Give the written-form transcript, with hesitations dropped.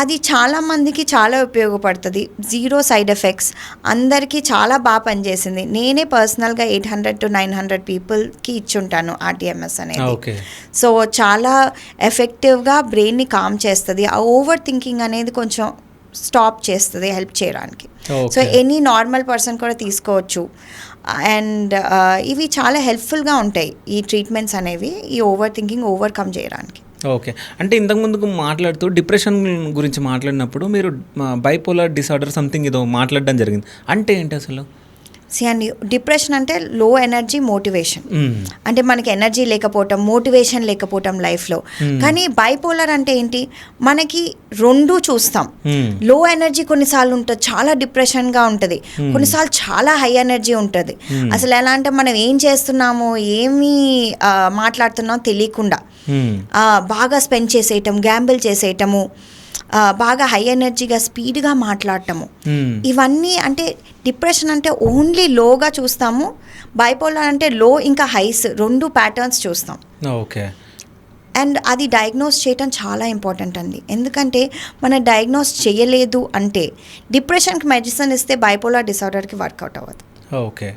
అది చాలా మందికి చాలా ఉపయోగపడుతుంది. 0 సైడ్ ఎఫెక్ట్స్, అందరికీ చాలా బాగా పనిచేసింది. నేనే పర్సనల్గా 800 to 900 పీపుల్కి ఇచ్చుంటాను RTMS అనేది. సో చాలా ఎఫెక్టివ్గా బ్రెయిన్ని కామ్ చేస్తుంది. ఆ ఓవర్ థింకింగ్ అనేది కొంచెం స్టాప్ చేస్తుంది హెల్ప్ చేయడానికి. సో ఎనీ నార్మల్ పర్సన్ కూడా తీసుకోవచ్చు. అండ్ ఇవి చాలా హెల్ప్ఫుల్గా ఉంటాయి ఈ ట్రీట్మెంట్స్ అనేవి, ఈ ఓవర్ థింకింగ్ ఓవర్కమ్ చేయడానికి. ఓకే, అంటే ఇంతకుముందుకు మాట్లాడుతూ డిప్రెషన్ గురించి మాట్లాడినప్పుడు మీరు బైపోలార్ డిసార్డర్ సంథింగ్ ఏదో మాట్లాడడం జరిగింది, అంటే ఏంటి అసలు? అండ్ డిప్రెషన్ అంటే లో ఎనర్జీ మోటివేషన్, అంటే మనకి ఎనర్జీ లేకపోవటం, మోటివేషన్ లేకపోవటం లైఫ్లో. కానీ బైపోలర్ అంటే ఏంటి, మనకి రెండు చూస్తాం. లో ఎనర్జీ కొన్నిసార్లు ఉంటుంది, చాలా డిప్రెషన్గా ఉంటుంది, కొన్నిసార్లు చాలా హై ఎనర్జీ ఉంటుంది. అసలు ఎలా అంటే మనం ఏం చేస్తున్నామో ఏమీ మాట్లాడుతున్నామో తెలియకుండా బాగా స్పెండ్ చేసేయటం, గ్యాంబుల్ చేసేయటము, బాగా హై ఎనర్జీగా స్పీడ్గా మాట్లాడటము, ఇవన్నీ అంటే డిప్రెషన్ అంటే ఓన్లీ లోగా చూస్తాము. బైపోలార్ అంటే లో ఇంకా హైస్ రెండు ప్యాటర్న్స్ చూస్తాం. ఓకే. అండ్ అది డయాగ్నోస్ చేయటం చాలా ఇంపార్టెంట్ అండి. ఎందుకంటే మనం డయాగ్నోస్ చేయలేదు అంటే డిప్రెషన్కి మెడిసిన్ ఇస్తే బైపోలార్ డిసార్డర్కి వర్కౌట్ అవ్వదు. ఓకే.